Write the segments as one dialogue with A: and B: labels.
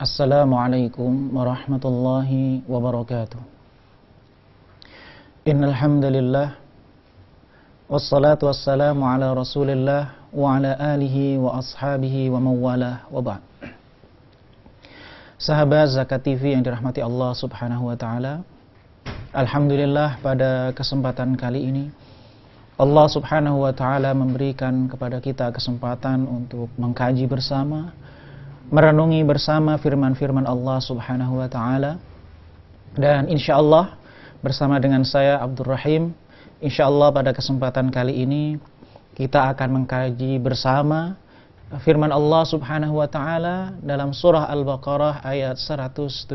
A: Assalamualaikum warahmatullahi wabarakatuh. Innal hamdalillah wassalatu wassalamu ala Rasulillah wa ala alihi wa ashabihi wa mawalah wa ba'd. Sahabat Zakat TV yang dirahmati Allah Subhanahu wa taala, alhamdulillah pada kesempatan kali ini Allah Subhanahu wa taala memberikan kepada kita kesempatan untuk mengkaji bersama, merenungi bersama firman-firman Allah Subhanahu wa taala. Dan insyaallah bersama dengan saya Abdul Rahim, insyaallah pada kesempatan kali ini kita akan mengkaji bersama firman Allah Subhanahu wa taala dalam surah Al-Baqarah ayat 177.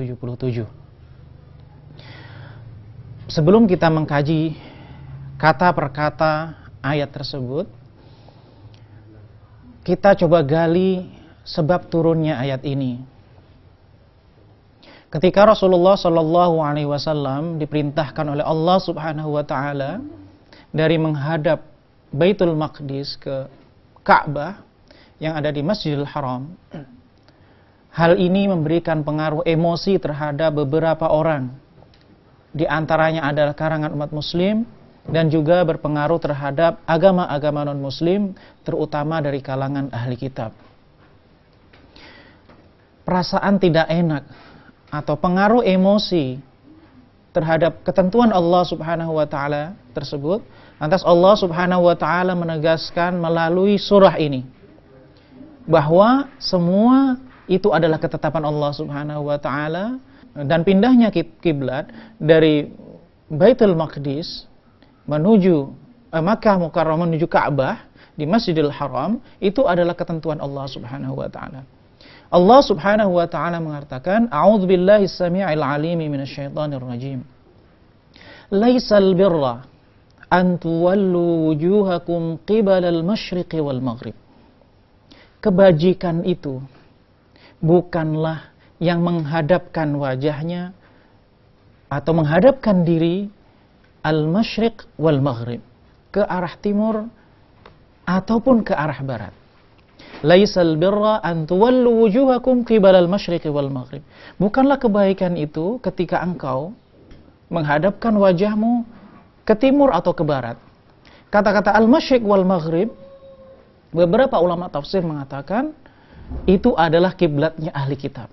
A: Sebelum kita mengkaji kata per kata ayat tersebut, kita coba gali sebab turunnya ayat ini. Ketika Rasulullah Shallallahu Alaihi Wasallam diperintahkan oleh Allah Subhanahu Wa Taala dari menghadap Baitul Maqdis ke Ka'bah yang ada di Masjidil Haram, hal ini memberikan pengaruh emosi terhadap beberapa orang. Di antaranya adalah karangan umat Muslim dan juga berpengaruh terhadap agama-agama non-Muslim, terutama dari kalangan ahli kitab. Perasaan tidak enak atau pengaruh emosi terhadap ketentuan Allah Subhanahu wa taala tersebut, lantas Allah Subhanahu wa taala menegaskan melalui surah ini bahwa semua itu adalah ketetapan Allah Subhanahu wa taala, dan pindahnya kiblat dari Baitul Maqdis menuju Makkah Mukarramah menuju Ka'bah di Masjidil Haram itu adalah ketentuan Allah Subhanahu wa taala. Allah Subhanahu wa taala mengatakan, A'udzubillahi as-sami'il 'alimi minasyaitonir rajim. Laisal birra an tuwallu wujuhakum qibalal masyriqi wal maghrib. Kebajikan itu bukanlah yang menghadapkan wajahnya atau menghadapkan diri al-masyriq wal maghrib, ke arah timur ataupun ke arah barat. Laisal birra an tuwallu wujuhakum qibalal masyriqi wal maghrib. Bukanlah kebaikan itu ketika engkau menghadapkan wajahmu ke timur atau ke barat. Kata-kata al-masyriq wal maghrib, beberapa ulama tafsir mengatakan itu adalah kiblatnya ahli kitab.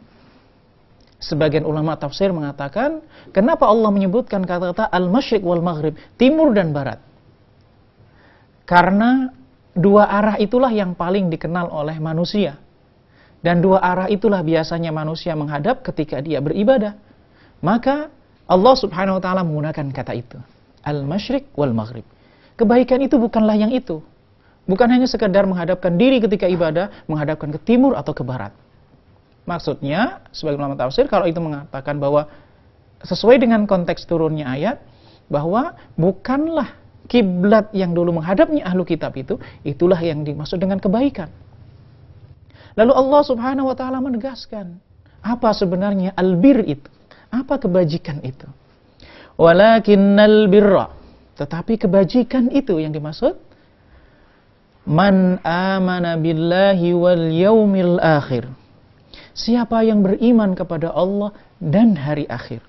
A: Sebagian ulama tafsir mengatakan, kenapa Allah menyebutkan kata-kata al-masyriq wal maghrib, timur dan barat? Karena dua arah itulah yang paling dikenal oleh manusia. Dan dua arah itulah biasanya manusia menghadap ketika dia beribadah. Maka Allah Subhanahu wa taala menggunakan kata itu, al-masyriq wal maghrib. Kebaikan itu bukanlah yang itu. Bukan hanya sekedar menghadapkan diri ketika ibadah, menghadapkan ke timur atau ke barat. Maksudnya, sebagai ulama tafsir, kalau itu mengatakan bahwa sesuai dengan konteks turunnya ayat, bahwa bukanlah kiblat yang dulu menghadapnya ahlu kitab itu, itulah yang dimaksud dengan kebaikan. Lalu Allah Subhanahu wa taala menegaskan, apa sebenarnya albir itu? Apa kebajikan itu? Walakinnal birra, tetapi kebajikan itu yang dimaksud man amana billahi wal yaumil akhir. Siapa yang beriman kepada Allah dan hari akhir.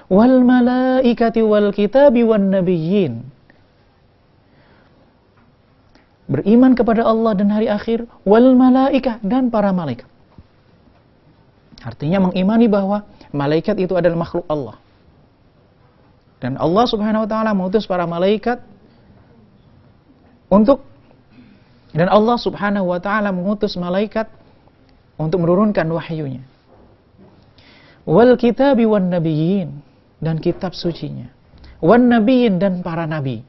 A: Wal malaikati wal kitabi wan nabiyyin. Beriman kepada Allah dan hari akhir, wal malaikah, dan para malaikat. Artinya mengimani bahwa malaikat itu adalah makhluk Allah. Dan Allah Subhanahu wa taala mengutus para malaikat dan Allah Subhanahu wa taala mengutus malaikat untuk menurunkan wahyunya. Wal kitabi wan nabiyyin, dan kitab sucinya. Wan nabiyyin, dan para nabi.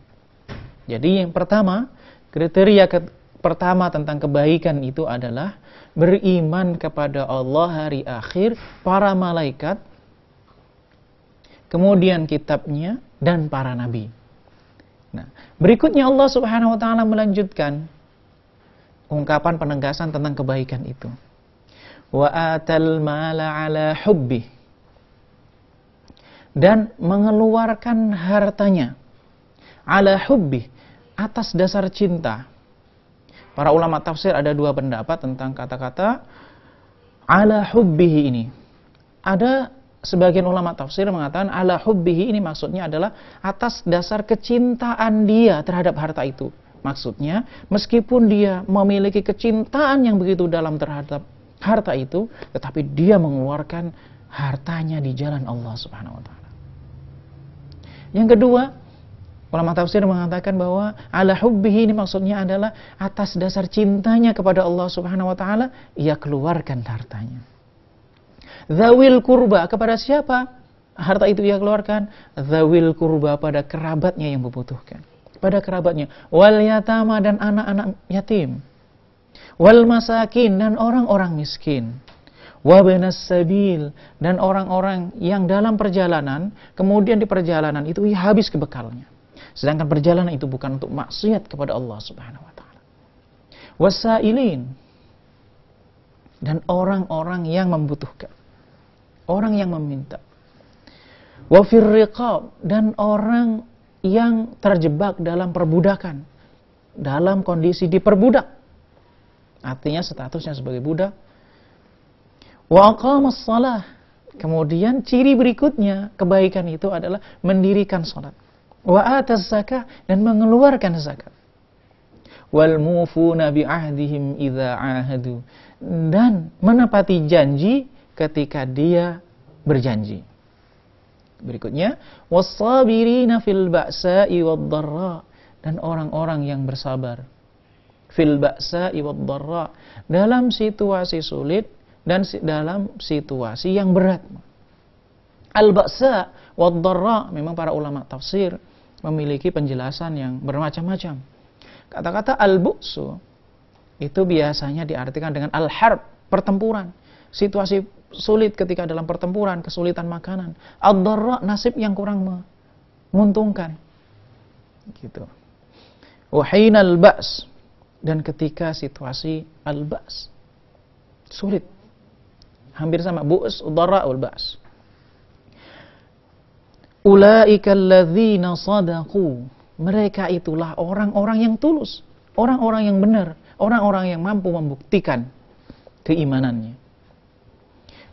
A: Jadi yang pertama, kriteria pertama tentang kebaikan itu adalah beriman kepada Allah, hari akhir, para malaikat, kemudian kitabnya, dan para nabi. Nah, berikutnya Allah Subhanahu wa taala melanjutkan ungkapan penegasan tentang kebaikan itu. Wa atal mala ala hubbi, dan mengeluarkan hartanya ala hubbi, atas dasar cinta. Para ulama tafsir ada dua pendapat tentang kata-kata ala hubbihi ini. Ada sebagian ulama tafsir mengatakan ala hubbihi ini maksudnya adalah atas dasar kecintaan dia terhadap harta itu. Maksudnya, meskipun dia memiliki kecintaan yang begitu dalam terhadap harta itu, tetapi dia mengeluarkan hartanya di jalan Allah Subhanahu wa taala. Yang kedua, ulama tafsir mengatakan bahwa ala hubbihi ini maksudnya adalah atas dasar cintanya kepada Allah Subhanahu wa taala, ia keluarkan hartanya. Dzawil kurba, kepada siapa harta itu ia keluarkan? Dzawil kurba, pada kerabatnya yang membutuhkan. Pada kerabatnya. Wal yatama, dan anak-anak yatim. Wal masakin, dan orang-orang miskin. Wabnas sabil, dan orang-orang yang dalam perjalanan, kemudian di perjalanan itu habis kebekalnya. Sedangkan perjalanan itu bukan untuk maksiat kepada Allah Subhanahu wa taala. Wasailin, dan orang-orang yang membutuhkan. Orang yang meminta. Wafir riqab, dan orang yang terjebak dalam perbudakan, dalam kondisi diperbudak, artinya statusnya sebagai budak. Wa aqamas shalah, kemudian ciri berikutnya kebaikan itu adalah mendirikan salat. Wa ataz zakah, dan mengeluarkan zakat. Wal mufuna bi ahdihim idza ahadu, dan menepati janji ketika dia berjanji. Berikutnya, was-sabirina fil ba'sa'i wad-dharra, dan orang-orang yang bersabar fil ba'sa'i wad-dharra, dalam situasi sulit dan dalam situasi yang berat. Al-ba'sa wad-dharra, memang para ulama tafsir memiliki penjelasan yang bermacam-macam. Kata-kata al-bu'su itu biasanya diartikan dengan al-harb, pertempuran, situasi sulit ketika dalam pertempuran, kesulitan makanan. Ad-dharra, nasib yang kurang menguntungkan. Gitu. Wa hinal ba's, dan ketika situasi al-ba's, sulit. Hampir sama, bu's, ad-dharra, wal-ba's. Ulaika alladzina sadaqu, mereka itulah orang-orang yang tulus, orang-orang yang benar, orang-orang yang mampu membuktikan keimanannya.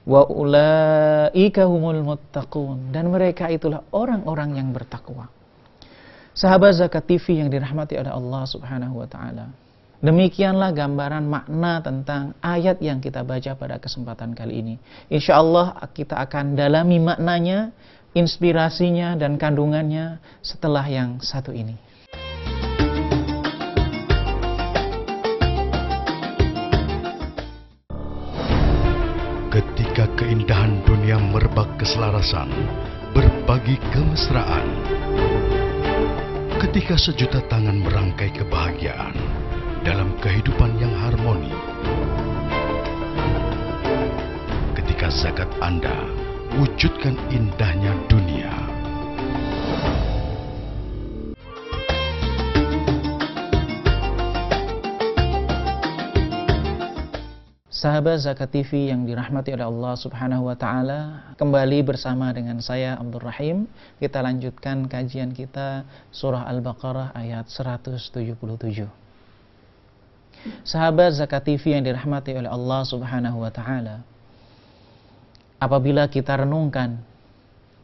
A: Wa ulaika humul muttaqun, dan mereka itulah orang-orang yang bertakwa. Sahabat Zakat TV yang dirahmati oleh Allah Subhanahu wa taala. Demikianlah gambaran makna tentang ayat yang kita baca pada kesempatan kali ini. Insyaallah kita akan dalami maknanya, inspirasinya dan kandungannya setelah yang satu ini.
B: Ketika keindahan dunia merebak keselarasan, berbagi kemesraan. Ketika sejuta tangan merangkai kebahagiaan dalam kehidupan yang harmoni. Ketika zakat Anda wujudkan indahnya dunia.
A: Sahabat Zakat TV yang dirahmati oleh Allah Subhanahu wa taala, kembali bersama dengan saya Abdul Rahim. Kita lanjutkan kajian kita surah Al-Baqarah ayat 177. Sahabat Zakat TV yang dirahmati oleh Allah Subhanahu wa taala, apabila kita renungkan,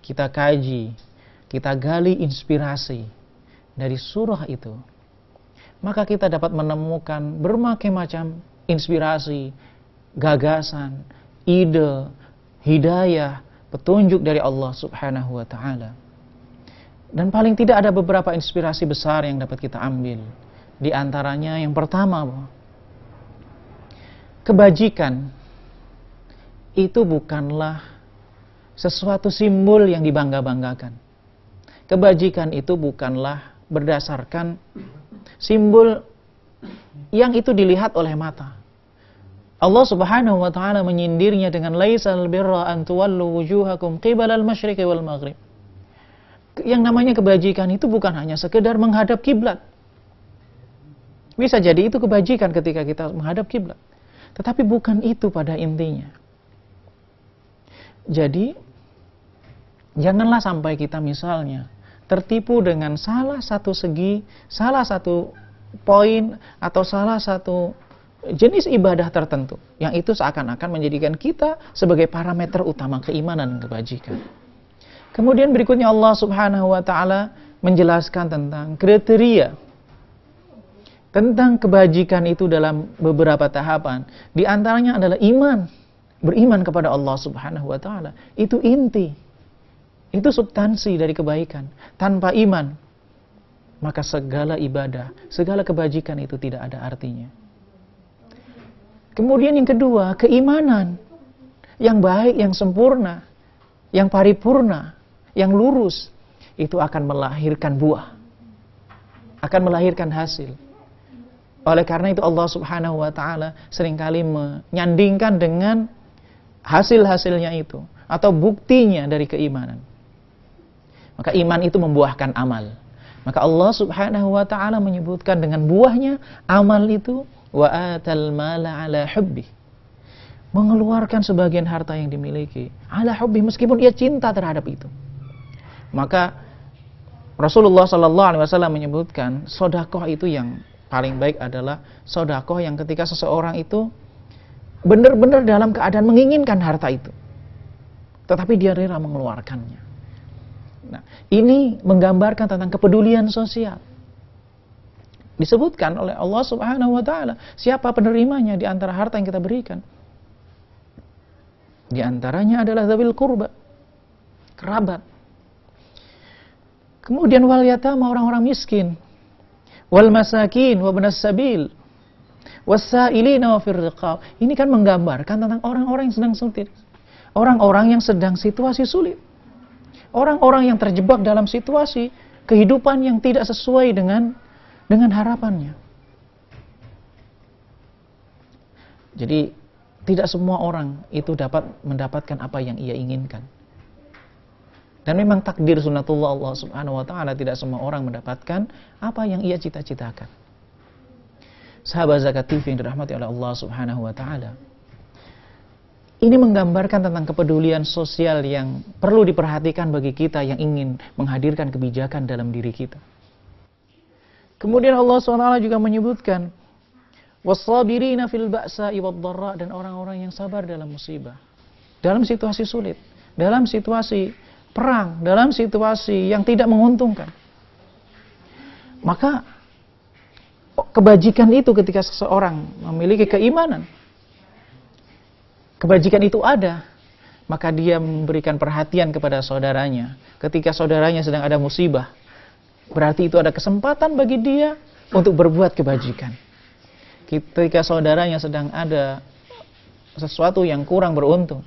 A: kita kaji, kita gali inspirasi dari surah itu, maka kita dapat menemukan berbagai macam inspirasi, gagasan, ide, hidayah, petunjuk dari Allah Subhanahu wa taala. Dan paling tidak ada beberapa inspirasi besar yang dapat kita ambil. Di antaranya yang pertama, kebajikan itu bukanlah sesuatu simbol yang dibangga-banggakan. Kebajikan itu bukanlah berdasarkan simbol yang itu dilihat oleh mata. Allah Subhanahu wa taala menyindirnya dengan laisal birra an tuwallu wujuhakum qibalal masyriqi wal maghrib. Yang namanya kebajikan itu bukan hanya sekedar menghadap kiblat. Bisa jadi itu kebajikan ketika kita menghadap kiblat, tetapi bukan itu pada intinya. Jadi janganlah sampai kita misalnya tertipu dengan salah satu segi, salah satu poin atau salah satu jenis ibadah tertentu yang itu seakan-akan menjadikan kita sebagai parameter utama keimanan dan kebajikan. Kemudian berikutnya Allah Subhanahu wa taala menjelaskan tentang kriteria tentang kebajikan itu dalam beberapa tahapan. Di antaranya adalah iman. Beriman kepada Allah Subhanahu wa taala. Itu inti. Itu substansi dari kebaikan. Tanpa iman, maka segala ibadah, segala kebajikan itu tidak ada artinya. Kemudian yang kedua, keimanan yang baik, yang sempurna, yang paripurna, yang lurus, itu akan melahirkan buah, akan melahirkan hasil. Oleh karena itu Allah Subhanahu wa taala seringkali menyandingkan dengan hasil-hasilnya itu atau buktinya dari keimanan. Maka iman itu membuahkan amal. Maka Allah Subhanahu wa taala menyebutkan dengan buahnya amal itu wa atal mala ala hubbi. Mengeluarkan sebagian harta yang dimiliki ala hubbi, meskipun ia cinta terhadap itu. Maka Rasulullah sallallahu alaihi wasallam menyebutkan sedekah itu yang paling baik adalah sedekah yang ketika seseorang itu benar-benar dalam keadaan menginginkan harta itu, tetapi dia rela mengeluarkannya. Nah, ini menggambarkan tentang kepedulian sosial. Disebutkan oleh Allah Subhanahu wa taala siapa penerimanya di antara harta yang kita berikan. Di antaranya adalah dzawil qurba, kerabat. Kemudian wal yatama, orang-orang miskin. Wal masakin wa ibnas sabil was-sa'ilina wa fir riqab. Ini kan menggambarkan tentang orang-orang yang sedang sulit. Orang-orang yang sedang situasi sulit. Orang-orang yang terjebak dalam situasi kehidupan yang tidak sesuai dengan harapannya. Jadi tidak semua orang itu dapat mendapatkan apa yang ia inginkan. Dan memang takdir sunatullah Allah Subhanahu wa taala, tidak semua orang mendapatkan apa yang ia cita-citakan. Sahabat Zakat TV yang dirahmati oleh Allah Subhanahu wa taala. Ini menggambarkan tentang kepedulian sosial yang perlu diperhatikan bagi kita yang ingin menghadirkan kebijakan dalam diri kita. Kemudian Allah SWT juga menyebutkan was-sabirina fil ba'sa'i wad-dharra, dan orang-orang yang sabar dalam musibah, dalam situasi sulit, dalam situasi perang, dalam situasi yang tidak menguntungkan. Maka kebajikan itu ketika seseorang memiliki keimanan, kebajikan itu ada, maka dia memberikan perhatian kepada saudaranya. Ketika saudaranya sedang ada musibah, berarti itu ada kesempatan bagi dia untuk berbuat kebajikan. Ketika saudaranya sedang ada sesuatu yang kurang beruntung,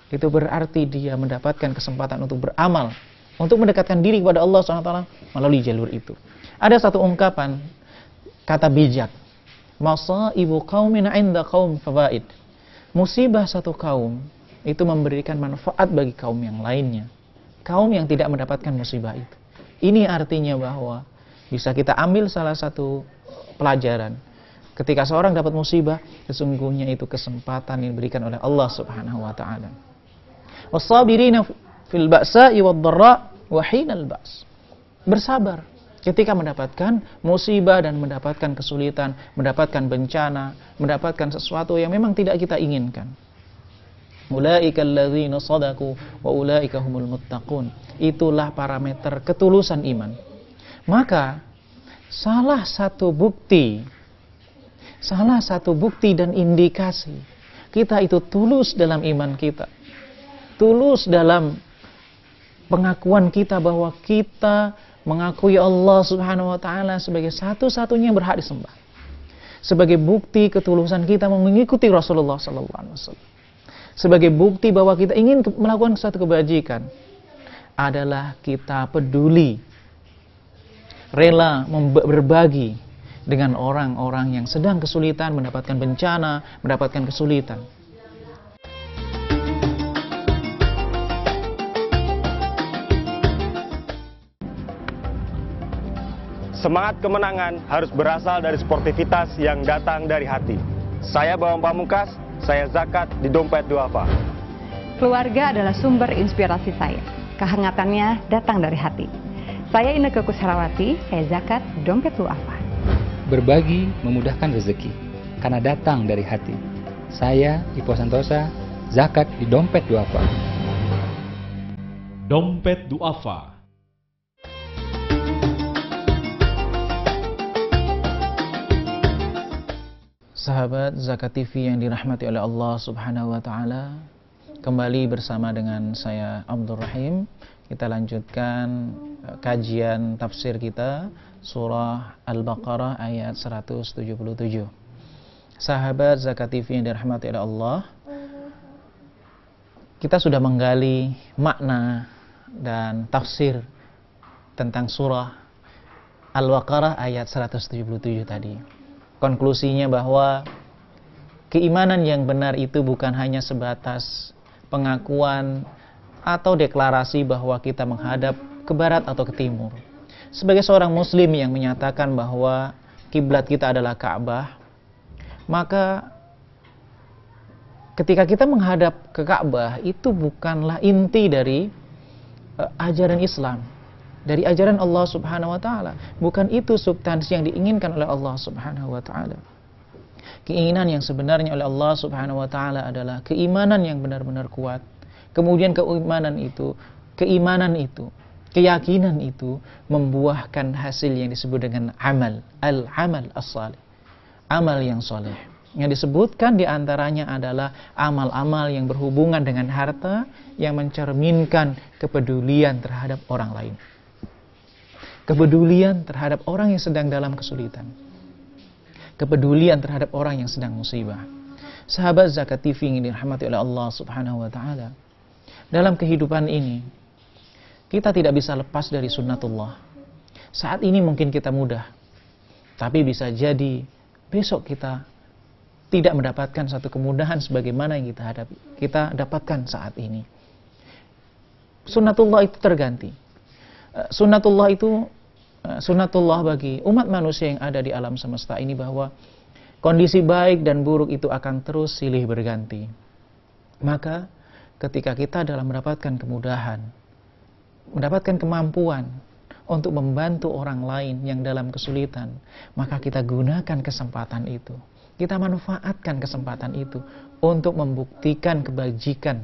A: itu berarti dia mendapatkan kesempatan untuk beramal, untuk mendekatkan diri kepada Allah SWT melalui jalur itu. Ada satu ungkapan, kata bijak, masaibu qaumin 'inda qaum fawaid. Musibah satu kaum itu memberikan manfaat bagi kaum yang lainnya, kaum yang tidak mendapatkan musibah itu. Ini artinya bahwa bisa kita ambil salah satu pelajaran. Ketika seorang dapat musibah, sesungguhnya itu kesempatan yang diberikan oleh Allah Subhanahu wa taala. Was-sabirina fil ba'sa'i wad-dharra wa hinal ba's. Bersabar ketika mendapatkan musibah dan mendapatkan kesulitan, mendapatkan bencana, mendapatkan sesuatu yang memang tidak kita inginkan. Ulaika alladzina shadaqu wa ulaika humul muttaqun. Itulah parameter ketulusan iman. Maka salah satu bukti dan indikasi kita itu tulus dalam iman kita, tulus dalam pengakuan kita bahwa kita mengakui Allah Subhanahu wa taala sebagai satu-satunya yang berhak disembah. Sebagai bukti ketulusan kita mengikuti Rasulullah sallallahu alaihi wasallam. Sebagai bukti bahwa kita ingin melakukan suatu kebajikan adalah kita peduli, rela berbagi dengan orang-orang yang sedang kesulitan, mendapatkan bencana, mendapatkan kesulitan.
C: Semangat kemenangan harus berasal dari sportivitas yang datang dari hati. Saya Bawang Pamungkas, saya zakat di Dompet Duafa.
D: Keluarga adalah sumber inspirasi saya. Kehangatannya datang dari hati. Saya Inneke Koesherawati, saya zakat Dompet Duafa.
E: Berbagi memudahkan rezeki. karena datang dari hati. Saya, Ipo Santosa, zakat di dompet duafa.
F: Dompet duafa.
A: Sahabat Zakat TV yang dirahmati oleh Allah Subhanahu wa taala, kembali bersama dengan saya Abdul Rahim. Kita lanjutkan kajian tafsir kita surah Al-Baqarah ayat 177. Sahabat Zakat TV yang dirahmati oleh Allah, kita sudah menggali makna dan tafsir tentang surah Al-Baqarah ayat 177 tadi. Konklusinya bahwa keimanan yang benar itu bukan hanya sebatas pengakuan atau deklarasi bahwa kita menghadap ke barat atau ke timur. Sebagai seorang muslim yang menyatakan bahwa kiblat kita adalah Ka'bah, maka ketika kita menghadap ke Ka'bah itu bukanlah inti dari ajaran Islam, dari ajaran Allah Subhanahu wa taala. Bukan itu substansi yang diinginkan oleh Allah Subhanahu wa taala. Keinginan yang sebenarnya oleh Allah Subhanahu wa taala adalah keimanan yang benar-benar kuat. Kemudian keyakinan itu membuahkan hasil yang disebut dengan amal, al-amal as-salih. Amal yang soleh. Yang disebutkan diantaranya adalah amal-amal yang berhubungan dengan harta yang mencerminkan kepedulian terhadap orang lain. Kepedulian terhadap orang yang sedang dalam kesulitan. Kepedulian terhadap orang yang sedang musibah. Sahabat Zakat TV yang dirahmati oleh Allah Subhanahu wa taala. Dalam kehidupan ini, kita tidak bisa lepas dari sunnatullah. Saat ini mungkin kita mudah, tapi bisa jadi besok kita tidak mendapatkan satu kemudahan sebagaimana yang kita dapatkan saat ini. Sunnatullah itu terganti. Sunnatullah bagi umat manusia yang ada di alam semesta ini bahwa kondisi baik dan buruk itu akan terus silih berganti. Maka ketika kita dalam mendapatkan kemudahan, mendapatkan kemampuan untuk membantu orang lain yang dalam kesulitan, maka kita gunakan kesempatan itu. Kita manfaatkan kesempatan itu untuk membuktikan kebajikan,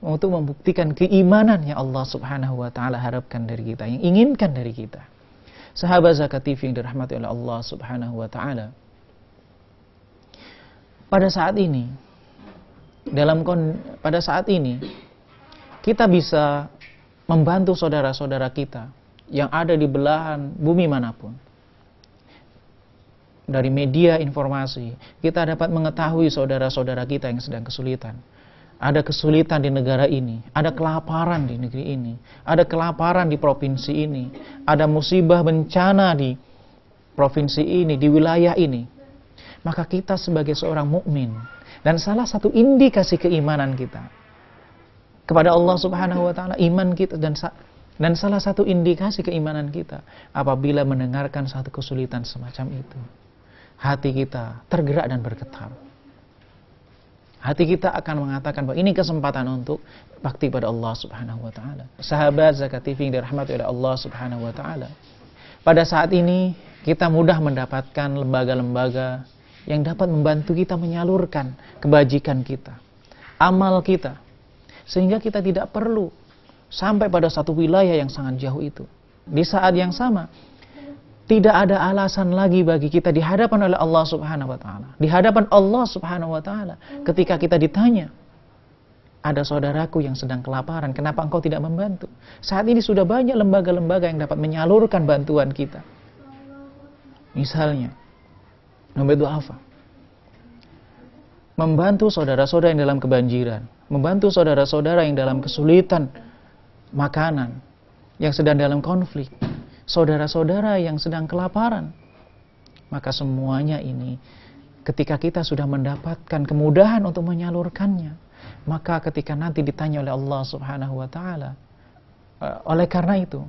A: untuk membuktikan keimanan yang Allah Subhanahu wa taala harapkan dari kita, yang inginkan dari kita. Sahabat Zakat TV yang dirahmati oleh Allah Subhanahu wa taala. Pada saat ini kita bisa membantu saudara-saudara kita yang ada di belahan bumi manapun. Dari media informasi, kita dapat mengetahui saudara-saudara kita yang sedang kesulitan. Ada kesulitan di negara ini, ada kelaparan di negeri ini, ada kelaparan di provinsi ini, ada musibah bencana di provinsi ini, di wilayah ini. Maka kita sebagai seorang mukmin, dan salah satu indikasi keimanan kita kepada Allah Subhanahu wa taala, iman kita, dan salah satu indikasi keimanan kita apabila mendengarkan satu kesulitan semacam itu, hati kita tergerak dan bergetar. Hati kita akan mengatakan bahwa ini kesempatan untuk bakti pada Allah Subhanahu wa taala. Sahabat Zakat TV yang dirahmati oleh Allah Subhanahu wa taala. Pada saat ini kita mudah mendapatkan lembaga-lembaga yang dapat membantu kita menyalurkan kebajikan kita, amal kita, sehingga kita tidak perlu sampai pada satu wilayah yang sangat jauh itu. Di saat yang sama, tidak ada alasan lagi bagi kita di hadapan oleh Allah Subhanahu wa taala. Di hadapan Allah Subhanahu wa taala ketika kita ditanya, ada saudaraku yang sedang kelaparan, kenapa engkau tidak membantu? Saat ini sudah banyak lembaga-lembaga yang dapat menyalurkan bantuan kita. Misalnya, Dompet Duafa membantu saudara-saudara yang dalam kebanjiran, membantu saudara-saudara yang dalam kesulitan makanan, yang sedang dalam konflik, saudara-saudara yang sedang kelaparan. Maka semuanya ini ketika kita sudah mendapatkan kemudahan untuk menyalurkannya, maka ketika nanti ditanya oleh Allah Subhanahu wa taala, oleh karena itu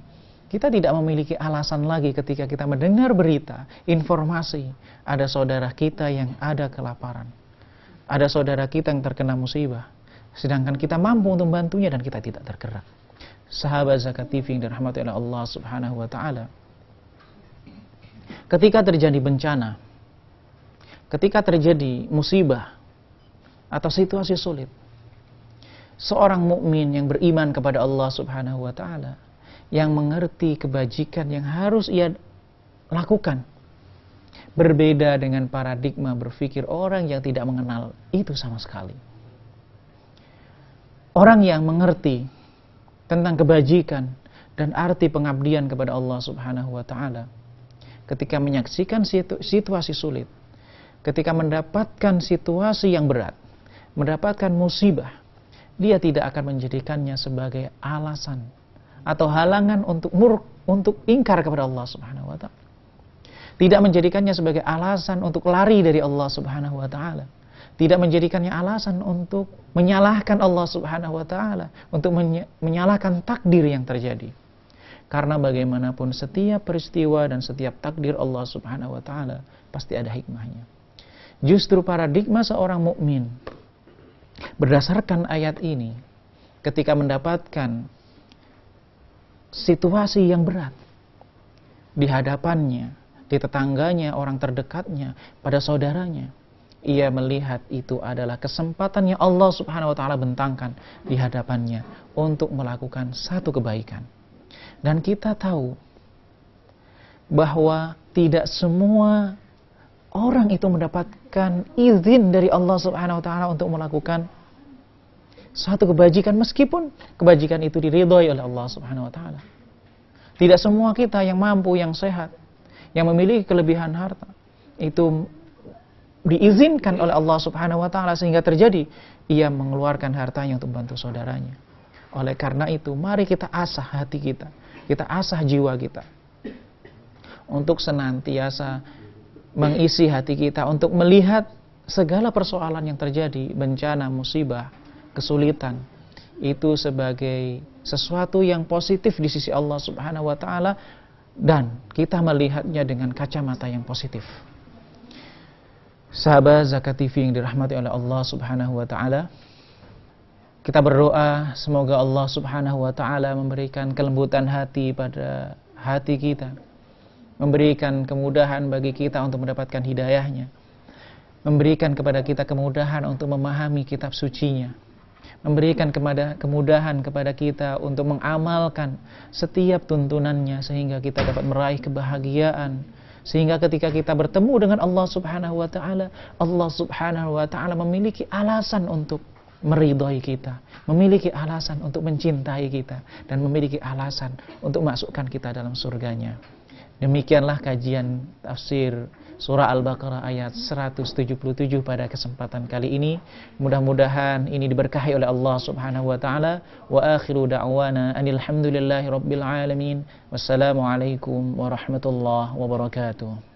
A: kita tidak memiliki alasan lagi ketika kita mendengar berita, informasi, ada saudara kita yang ada kelaparan, ada saudara kita yang terkena musibah, sedangkan kita mampu untuk membantunya dan kita tidak tergerak. Sahabat Zakat TV yang dirahmati oleh Allah Subhanahu wa taala, ketika terjadi bencana, ketika terjadi musibah atau situasi sulit, seorang mukmin yang beriman kepada Allah Subhanahu wa taala, yang mengerti kebajikan yang harus ia lakukan, berbeda dengan paradigma berpikir orang yang tidak mengenal itu sama sekali. Orang yang mengerti tentang kebajikan dan arti pengabdian kepada Allah Subhanahu wa taala, ketika menyaksikan situasi sulit, ketika mendapatkan situasi yang berat, mendapatkan musibah, dia tidak akan menjadikannya sebagai alasan atau halangan untuk ingkar kepada Allah Subhanahu wa taala. Tidak menjadikannya sebagai alasan untuk lari dari Allah Subhanahu wa taala. Tidak menjadikannya alasan untuk menyalahkan Allah Subhanahu wa taala, untuk menyalahkan takdir yang terjadi. Karena bagaimanapun setiap peristiwa dan setiap takdir Allah Subhanahu wa taala pasti ada hikmahnya. Justru paradigma seorang mukmin berdasarkan ayat ini, ketika mendapatkan situasi yang berat di hadapannya, di tetangganya, orang terdekatnya, pada saudaranya, ia melihat itu adalah kesempatan yang Allah Subhanahu wa taala bentangkan di hadapannya untuk melakukan satu kebaikan. Dan kita tahu bahwa tidak semua orang itu mendapatkan izin dari Allah Subhanahu wa taala untuk melakukan suatu kebajikan, meskipun kebajikan itu diridhoi oleh Allah Subhanahu wa taala. Tidak semua kita yang mampu, yang sehat, yang memiliki kelebihan harta itu diizinkan oleh Allah Subhanahu wa taala sehingga terjadi ia mengeluarkan hartanya untuk membantu saudaranya. Oleh karena itu, mari kita asah hati kita, kita asah jiwa kita untuk senantiasa mengisi hati kita untuk melihat segala persoalan yang terjadi, bencana, musibah, kesulitan, itu sebagai sesuatu yang positif di sisi Allah Subhanahu wa taala, dan kita melihatnya dengan kacamata yang positif. Sahabat Zakat TV yang dirahmati oleh Allah Subhanahu wa taala, kita berdoa semoga Allah Subhanahu wa taala memberikan kelembutan hati pada hati kita, memberikan kemudahan bagi kita untuk mendapatkan hidayahnya, memberikan kepada kita kemudahan untuk memahami kitab sucinya, memberikan kemudahan kepada kita untuk mengamalkan setiap tuntunannya sehingga kita dapat meraih kebahagiaan, sehingga ketika kita bertemu dengan Allah Subhanahu wa taala, Allah Subhanahu wa taala memiliki alasan untuk meridhai kita, memiliki alasan untuk mencintai kita, dan memiliki alasan untuk masukkan kita dalam surganya. Demikianlah kajian tafsir surah Al-Baqarah ayat 177 pada kesempatan kali ini. Mudah-mudahan ini diberkahi oleh Allah Subhanahu wa taala. Wa akhiru da'wana anil hamdulillahi rabbil alamin. Wassalamualaikum warahmatullahi wabarakatuh.